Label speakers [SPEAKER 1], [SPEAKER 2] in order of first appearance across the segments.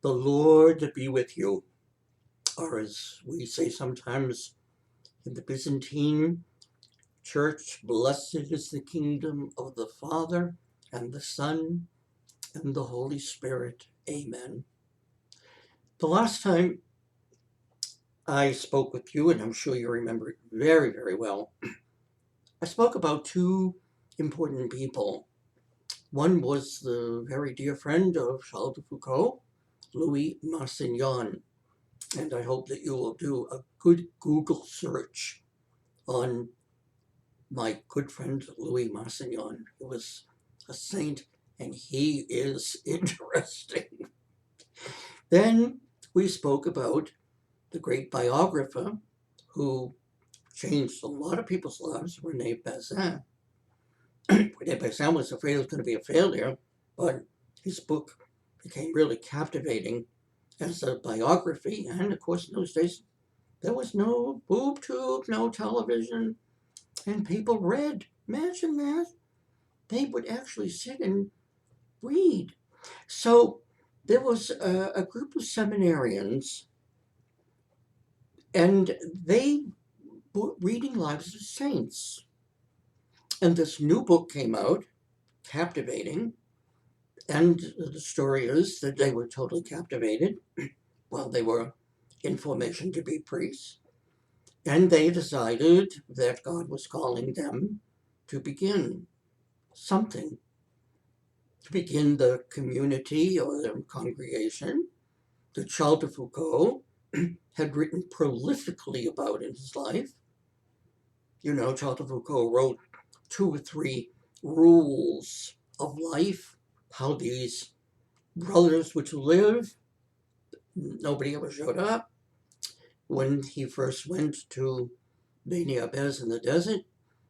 [SPEAKER 1] The Lord be with you. Or as we say sometimes in the Byzantine Church, blessed is the kingdom of the Father and the Son and the Holy Spirit. Amen. The last time I spoke with you, and I'm sure you remember it very, very well, I spoke about two important people. One was the very dear friend of Charles de Foucault, Louis Massignon. And I hope that you will do a good Google search on my good friend Louis Massignon, who was a saint, and he is interesting. Then we spoke about the great biographer who changed a lot of people's lives, Rene Bazin. Rene Bazin was afraid it was going to be a failure, but his book became really captivating as a biography. And of course, in those days, there was no boob tube, no television, and people read. Imagine that. They would actually sit and read. So there was a group of seminarians, and they were reading Lives of Saints. And this new book came out, captivating, and the story is that they were totally captivated while they were in formation to be priests. And they decided that God was calling them to begin something, to begin the community or the congregation that Charles de Foucault had written prolifically about in his life. You know, Charles de Foucault wrote 2 or 3 rules of life, how these brothers were to live. Nobody ever showed up. When he first went to Beni-Abez in the desert,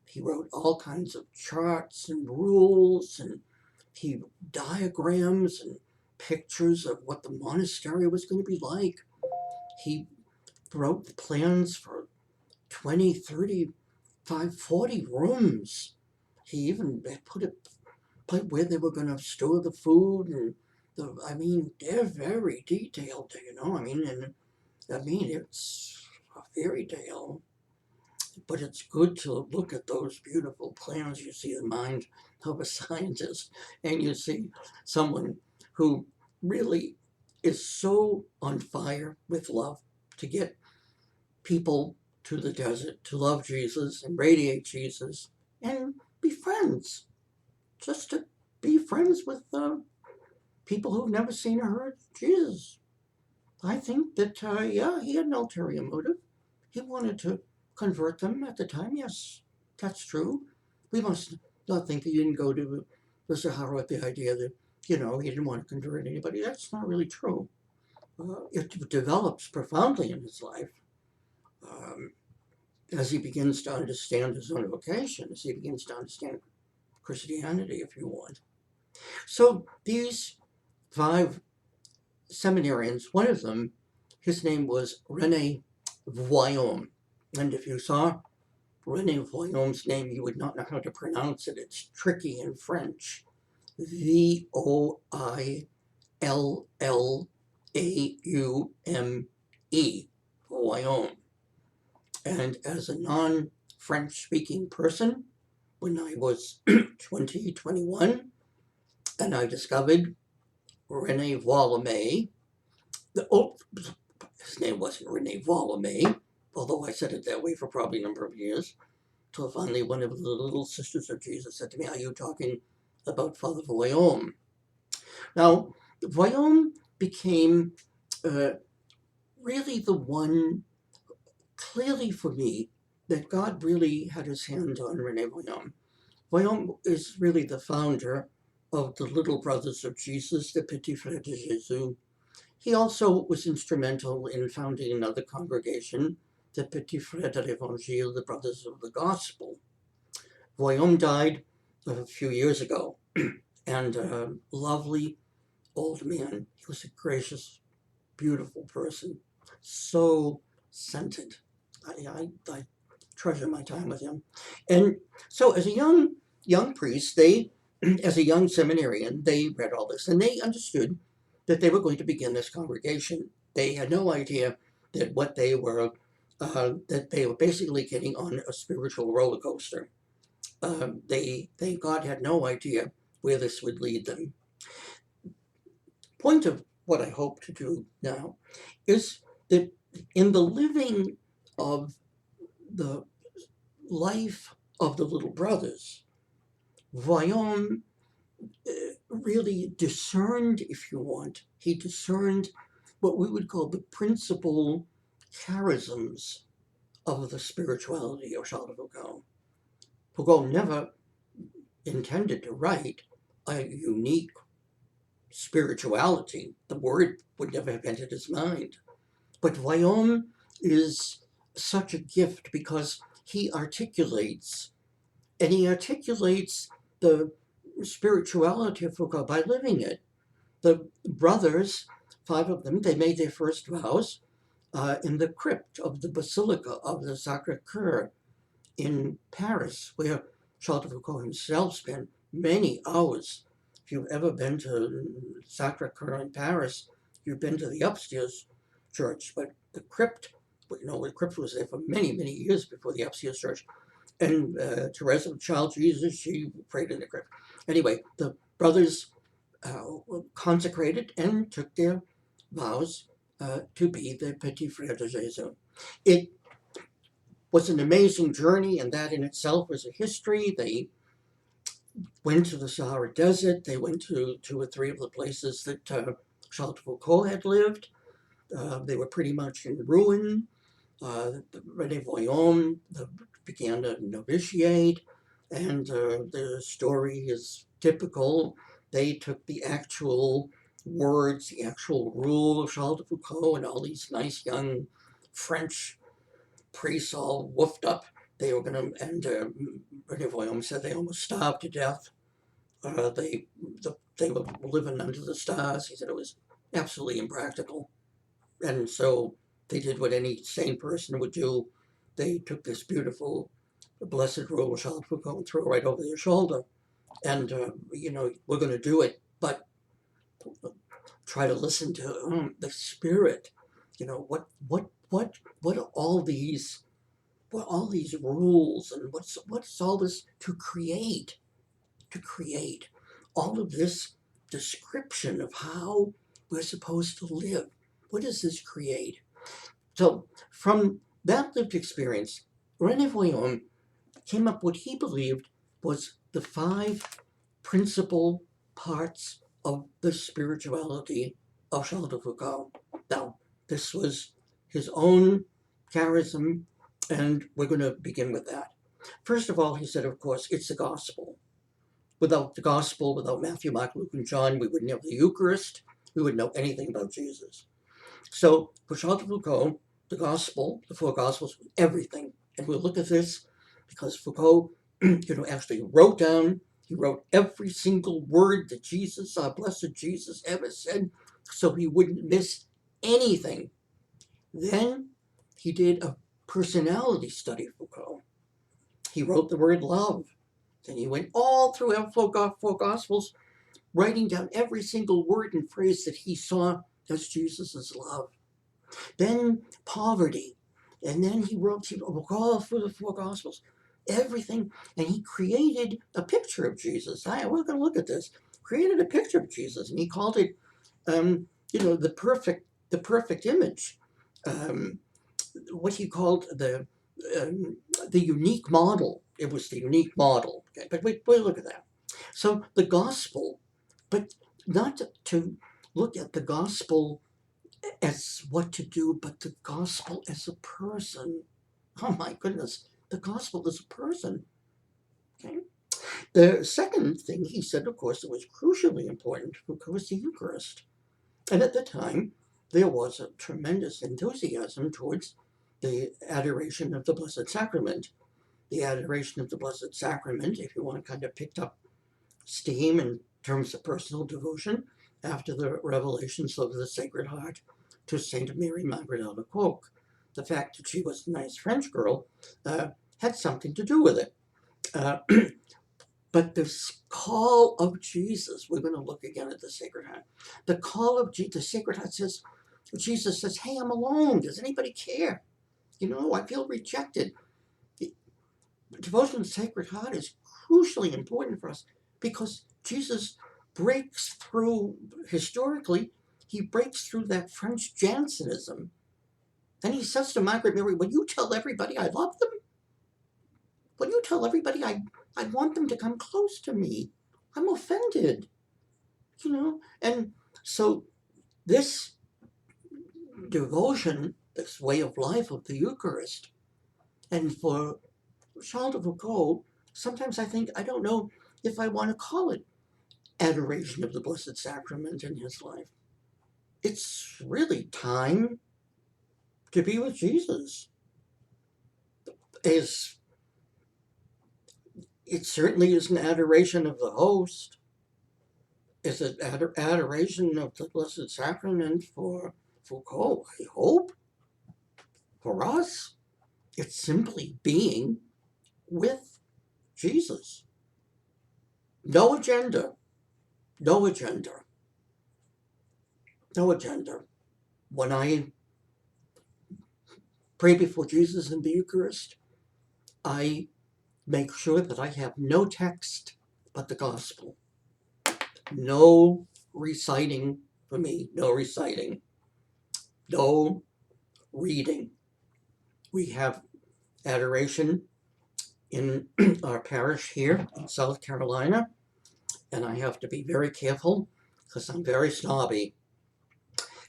[SPEAKER 1] he wrote all kinds of charts and rules, and he diagrams and pictures of what the monastery was going to be like. He wrote plans for 20, 35, 40 rooms. He even put where they were going to store the food, and they're very detailed, you know. It's a fairy tale. But it's good to look at those beautiful plans. You see the mind of a scientist, and you see someone who really is so on fire with love to get people to the desert, to love Jesus and radiate Jesus and be friends. Just to be friends with people who've never seen or heard Jesus. I think that, he had an ulterior motive. He wanted to convert them at the time. Yes, that's true. We must not think that he didn't go to the Sahara with the idea that, he didn't want to convert anybody. That's not really true. It develops profoundly in his life as he begins to understand his own vocation, as he begins to understand Christianity, if you want. So these 5 seminarians, one of them, his name was Rene Voillaume. And if you saw Rene Voillaume's name, you would not know how to pronounce it. It's tricky in French. Voillaume. Voillaume. And as a non-French speaking person, when I was 21, and I discovered Rene Voillaume, his name wasn't Rene Voillaume, although I said it that way for probably a number of years, till finally one of the little sisters of Jesus said to me, "Are you talking about Father Voillaume?" Now, Voillaume became really the one, clearly for me, that God really had his hand on Rene Voillaume. Voillaume is really the founder of the Little Brothers of Jesus, the Petit Frères de Jésus. He also was instrumental in founding another congregation, the Petit Frères de l'Évangile, the Brothers of the Gospel. Voillaume died a few years ago, and a lovely old man. He was a gracious, beautiful person, so scented. I treasure my time with him. And so as a young priest, as a young seminarian, they read all this, and they understood that they were going to begin this congregation. They had no idea that what they were, that they were basically getting on a spiritual roller coaster. They, thank God, had no idea where this would lead them. Point of what I hope to do now is that in the living of the life of the little brothers, Voillaume really discerned, if you want, he discerned what we would call the principal charisms of the spirituality of Charles de Foucault. Foucault never intended to write a unique spirituality. The word would never have entered his mind. But Voillaume is such a gift because he articulates, and he articulates the spirituality of Foucault by living it. The brothers, 5 of them, they made their first vows in the crypt of the Basilica of the Sacré-Cœur in Paris, where Charles de Foucault himself spent many hours. If you've ever been to Sacré-Cœur in Paris, you've been to the upstairs church, but the crypt, the crypt was there for many, many years before the upstairs church. And Teresa, the child Jesus, she prayed in the crypt. Anyway, the brothers consecrated and took their vows to be the Petit Frère de Jésus. It was an amazing journey, and that in itself was a history. They went to the Sahara Desert. They went to 2 or 3 of the places that Charles de Foucault had lived. They were pretty much in ruin. Rene Voillaume began to novitiate, and the story is typical. They took the actual words, the actual rule of Charles de Foucault, and all these nice young French priests all woofed up. They were going to, and Rene Voillaume said they almost starved to death. They were living under the stars. He said it was absolutely impractical. And so they did what any sane person would do. They took this beautiful, blessed rule of Charles Foucault and threw it right over their shoulder. And, we're going to do it, but try to listen to the spirit. What are all these rules, and what's all this to create all of this description of how we're supposed to live? What does this create? So from that lived experience, Rene Voillaume came up what he believed was the 5 principal parts of the spirituality of Charles de Foucault. Now, this was his own charism, and we're going to begin with that. First of all, he said, of course, it's the gospel. Without the gospel, without Matthew, Mark, Luke, and John, we wouldn't have the Eucharist. We wouldn't know anything about Jesus. So for Charles de Foucault, the gospel, the 4 gospels, everything. And we'll look at this because Foucault, actually he wrote every single word that Jesus, our blessed Jesus, ever said, so he wouldn't miss anything. Then he did a personality study of Foucault. He wrote the word love. Then he went all through our 4 gospels, writing down every single word and phrase that he saw as Jesus' love. Then poverty. And then he wrote all through the 4 gospels, everything. And he created a picture of Jesus. We're going to look at this. Created a picture of Jesus, and he called it, the perfect image. What he called the unique model. It was the unique model. Okay, but we'll look at that. So the gospel, but not to look at the gospel as what to do, but the gospel as a person. Oh my goodness, the gospel is a person. Okay. The second thing he said, of course, that was crucially important, was the Eucharist. And at the time, there was a tremendous enthusiasm towards the adoration of the Blessed Sacrament. The adoration of the Blessed Sacrament, if you want, kind of picked up steam in terms of personal devotion after the revelations of the Sacred Heart to Saint Mary Magdalene de Coque. The fact that she was a nice French girl had something to do with it. But this call of Jesus, we're going to look again at the Sacred Heart. The call of the Sacred Heart says, Jesus says, hey, I'm alone. Does anybody care? I feel rejected. The devotion to the Sacred Heart is crucially important for us because Jesus breaks through, historically, he breaks through that French Jansenism. And he says to Margaret Mary, will you tell everybody I love them? Will you tell everybody I want them to come close to me? I'm offended. And so this devotion, this way of life of the Eucharist, and for Charles de Foucault, sometimes I think, I don't know if I want to call it adoration of the Blessed Sacrament in his life. It's really time to be with Jesus. It certainly is an adoration of the host. Is it adoration of the Blessed Sacrament for Foucault? I hope. For us, it's simply being with Jesus. No agenda. No agenda. No agenda. When I pray before Jesus in the Eucharist, I make sure that I have no text but the gospel. No reciting for me. No reciting. No reading. We have adoration in our parish here in South Carolina, and I have to be very careful because I'm very snobby.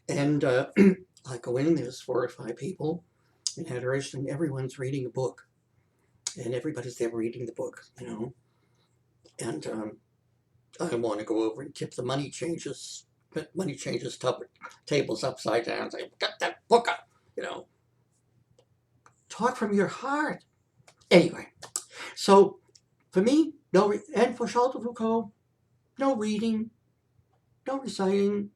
[SPEAKER 1] And I go in, there's 4 or 5 people in adoration, and everyone's reading a book. And everybody's there reading the book, And I want to go over and tip the money changes tables upside down and say, get that book up, Talk from your heart. Anyway, so for me, and for Charles de Foucault, no reading, no reciting.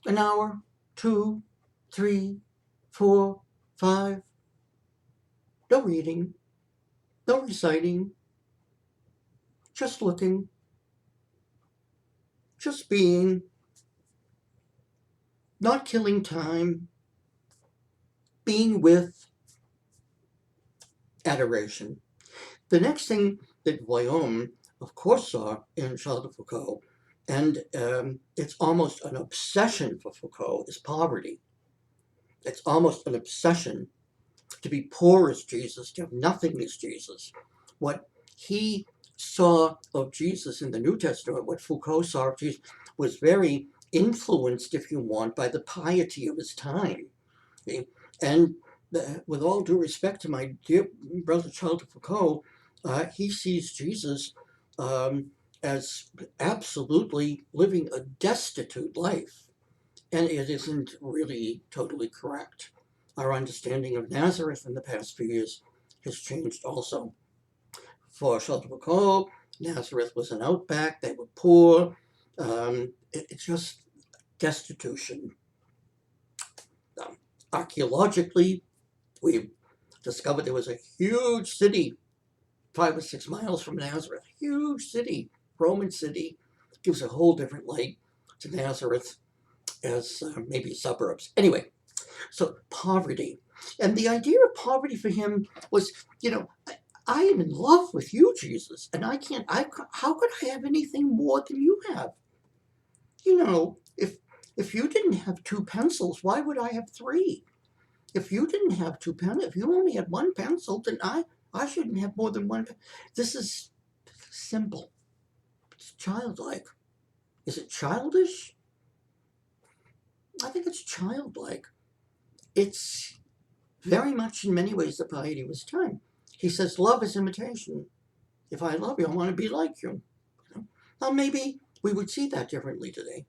[SPEAKER 1] An hour, 2, 3, 4, 5. No reading, no reciting, just looking, just being, not killing time, being with, adoration. The next thing that Voillaume, of course, saw in Charles de Foucault, and it's almost an obsession for Foucault, is poverty. It's almost an obsession to be poor as Jesus, to have nothing as Jesus. What he saw of Jesus in the New Testament, what Foucault saw of Jesus, was very influenced, if you want, by the piety of his time. Okay? And with all due respect to my dear brother Charles de Foucault, he sees Jesus as absolutely living a destitute life. And it isn't really totally correct. Our understanding of Nazareth in the past few years has changed also. For Charles de Foucault, Nazareth was an outback, they were poor, it's just destitution. Archaeologically, we've discovered there was a huge city 5 or 6 miles from Nazareth, huge city, Roman city, gives a whole different light to Nazareth as maybe suburbs. Anyway, so poverty. And the idea of poverty for him was, I am in love with you, Jesus, and how could I have anything more than you have? If you didn't have 2 pencils, why would I have 3? If you didn't have 2 pencils, if you only had 1 pencil, then I shouldn't have more than 1. This is simple. It's childlike. Is it childish? I think it's childlike. It's very much in many ways the piety of his time. He says, love is imitation. If I love you, I want to be like you. Now, maybe we would see that differently today.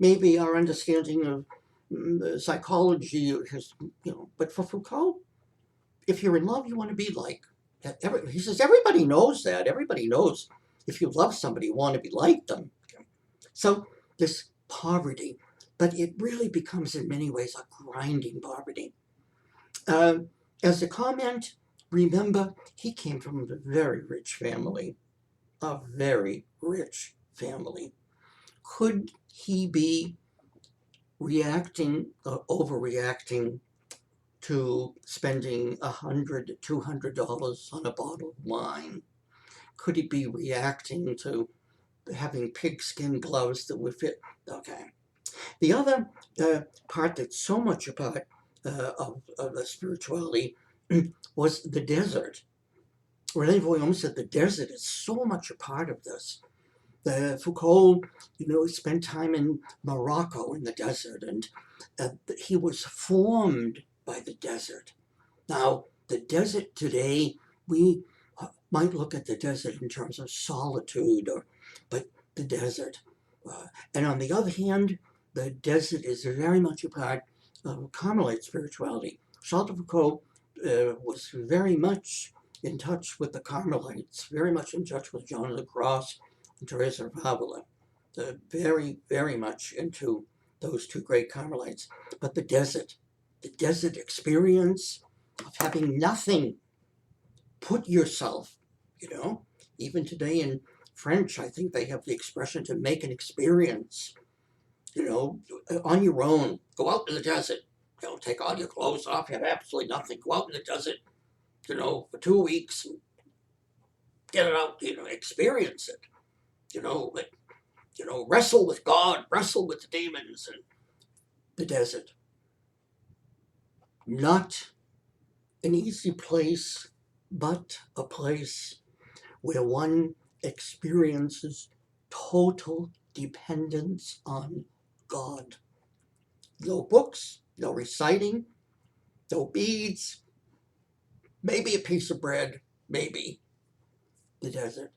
[SPEAKER 1] Maybe our understanding of psychology has, but for Foucault, if you're in love, you want to be like. He says, everybody knows that. Everybody knows if you love somebody, you want to be like them. So this poverty, but it really becomes in many ways a grinding poverty. As a comment, remember, he came from a very rich family. a very rich family. Could he be reacting, overreacting to spending $100, $200 on a bottle of wine? Could he be reacting to having pigskin gloves that would fit? Okay. The other part that's so much a part of the spirituality was the desert. Rene Voillaume said the desert is so much a part of this. Foucault, spent time in Morocco in the desert, and he was formed by the desert. Now, the desert today, we might look at the desert in terms of solitude, but the desert. And on the other hand, the desert is very much a part of Carmelite spirituality. Charles de Foucault was very much in touch with the Carmelites, very much in touch with John of the Cross and Teresa of Avila. Very, very much into those two great Carmelites. But the desert experience of having nothing, put yourself, even today in French, I think they have the expression to make an experience, on your own. Go out in the desert, take all your clothes off, have absolutely nothing, go out in the desert, for 2 weeks, and get it out, experience it, wrestle with God, wrestle with the demons and the desert. Not an easy place, but a place where one experiences total dependence on God. No books, no reciting, no beads, maybe a piece of bread, maybe the desert.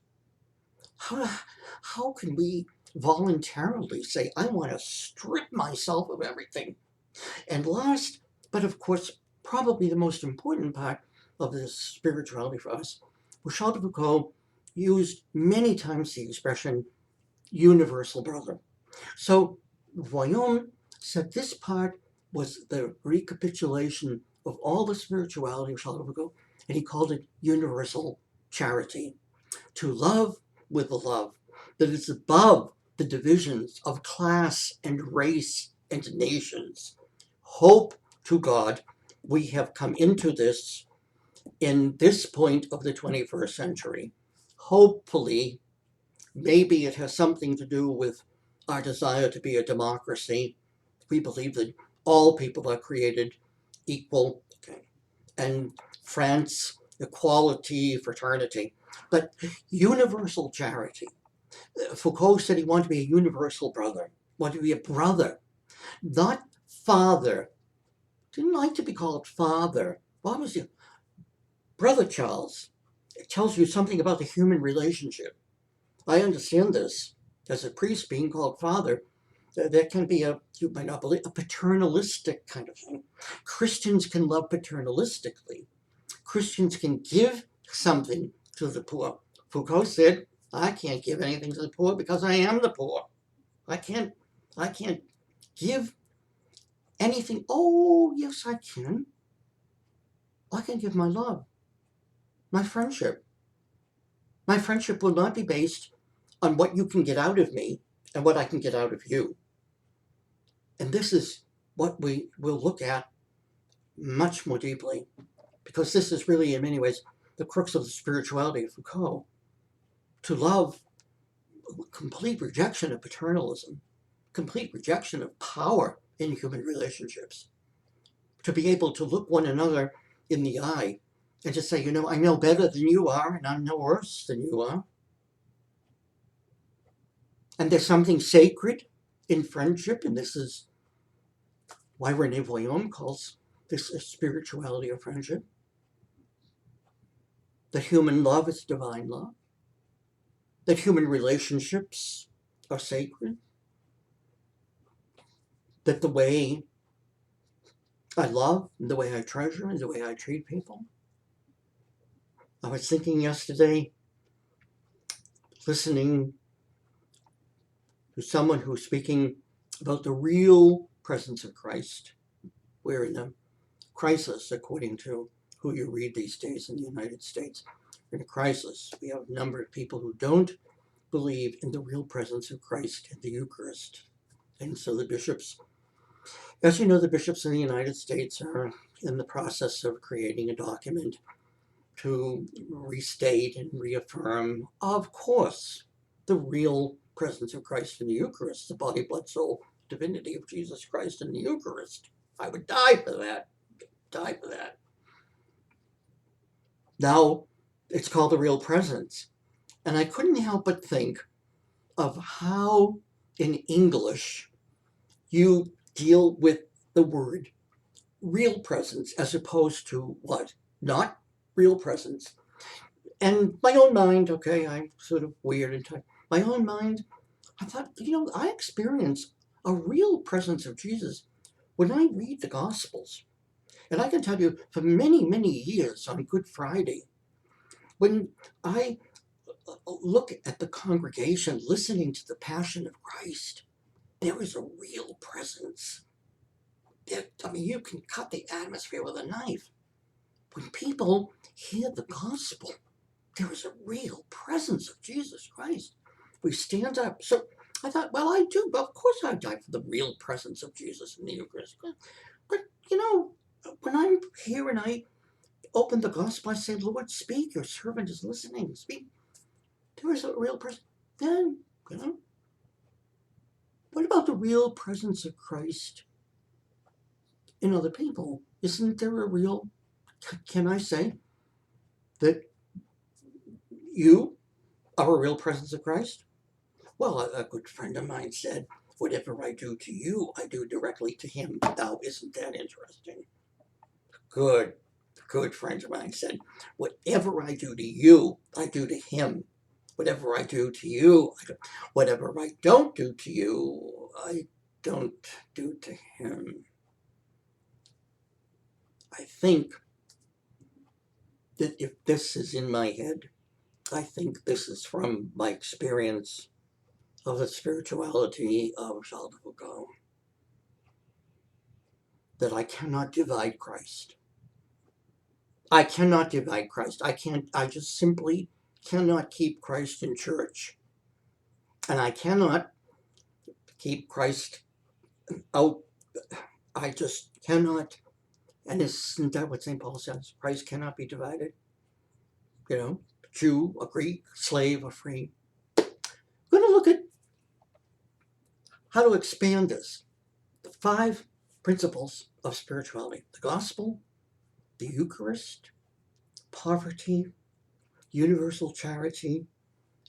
[SPEAKER 1] How can we voluntarily say, I want to strip myself of everything? And last, but of course, probably the most important part of this spirituality for us, Charles de Foucault used many times the expression universal brother. So Voillaume said this part was the recapitulation of all the spirituality of Charles de Foucault, and he called it universal charity. To love with a love that is above the divisions of class and race and nations. Hope to God, we have come into this in this point of the 21st century. Hopefully, maybe it has something to do with our desire to be a democracy. We believe that all people are created equal, and France, equality, fraternity, but universal charity. Foucault said he wanted to be a universal brother, wanted to be a brother, not father. Didn't like to be called father. Why was he? Brother Charles. It tells you something about the human relationship. I understand this. As a priest being called father, that can be you might not believe, a paternalistic kind of thing. Christians can love paternalistically. Christians can give something to the poor. Foucault said, I can't give anything to the poor because I am the poor. I can't give anything. Oh, yes, I can. I can give my love, my friendship. My friendship will not be based on what you can get out of me and what I can get out of you. And this is what we will look at much more deeply, because this is really, in many ways, the crux of the spirituality of Foucault. To love, complete rejection of paternalism, complete rejection of power in human relationships. To be able to look one another in the eye and to say, I know better than you are, and I'm no worse than you are. And there's something sacred in friendship, and this is why Rene Voillaume calls this a spirituality of friendship. That human love is divine love. That human relationships are sacred. That the way I love, and the way I treasure, and the way I treat people. I was thinking yesterday, listening to someone who's speaking about the real presence of Christ. We're in a crisis, according to who you read these days in the United States. We're in a crisis. We have a number of people who don't believe in the real presence of Christ in the Eucharist. And so the bishops, as you know, the bishops in the United States are in the process of creating a document to restate and reaffirm, of course, the real presence of Christ in the Eucharist, the body, blood, soul, divinity of Jesus Christ in the Eucharist. I would die for that. Die for that. Now, it's called the real presence. And I couldn't help but think of how in English you deal with the word real presence as opposed to what? Not real presence. And my own mind, okay, I'm sort of weird in time. My own mind, I thought, I experience a real presence of Jesus when I read the Gospels. And I can tell you, for many, many years on Good Friday, when I look at the congregation listening to the Passion of Christ, there is a real presence. You can cut the atmosphere with a knife. When people hear the gospel, there is a real presence of Jesus Christ. We stand up. So I thought, well, I do. Of course I die for the real presence of Jesus in the Eucharist. But when I'm here and I open the gospel, I say, Lord, speak. Your servant is listening. Speak. There is a real presence. Then, what about the real presence of Christ in other people? Isn't there a real, can I say that you are a real presence of Christ? Well, a good friend of mine said, whatever I do to you, I do directly to him. Now, isn't that interesting? Good friend of mine said, whatever I do to you, I do to him. Whatever I do to you, whatever I don't do to you, I don't do to him. I think that if this is in my head, I think this is from my experience of the spirituality of Charles de Foucault, that I cannot divide Christ. I cannot divide Christ. I just simply cannot keep Christ in church. And I cannot keep Christ out. I just cannot. And isn't that what St. Paul says? Christ cannot be divided. Jew, a Greek, slave, a free. We're going to look at how to expand this. The 5 principles of spirituality: the gospel, the Eucharist, poverty, universal charity,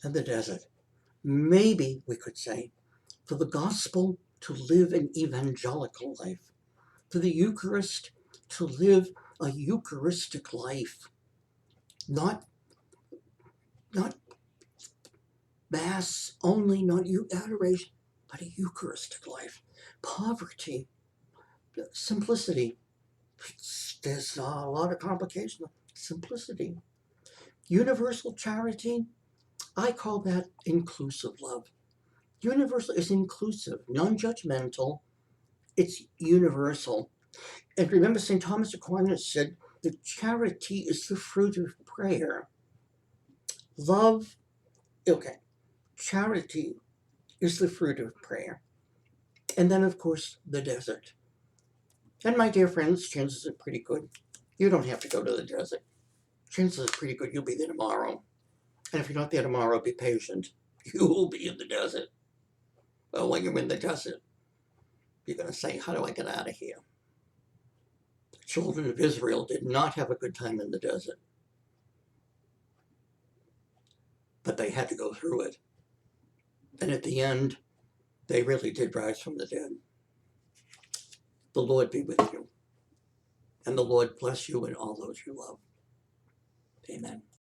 [SPEAKER 1] and the desert. Maybe we could say, for the gospel to live an evangelical life, for the Eucharist to live a Eucharistic life, not Mass only, not adoration, but a Eucharistic life. Poverty, simplicity. There's a lot of complication. Simplicity. Universal charity, I call that inclusive love. Universal is inclusive, non-judgmental. It's universal. And remember, St. Thomas Aquinas said that charity is the fruit of prayer. Love, charity is the fruit of prayer. And then, of course, the desert. And my dear friends, chances are pretty good you don't have to go to the desert. Chances are pretty good you'll be there tomorrow. And if you're not there tomorrow, be patient. You will be in the desert. Well, when you're in the desert, you're going to say, how do I get out of here? The children of Israel did not have a good time in the desert. But they had to go through it. And at the end, they really did rise from the dead. The Lord be with you. And the Lord bless you and all those you love. Amen.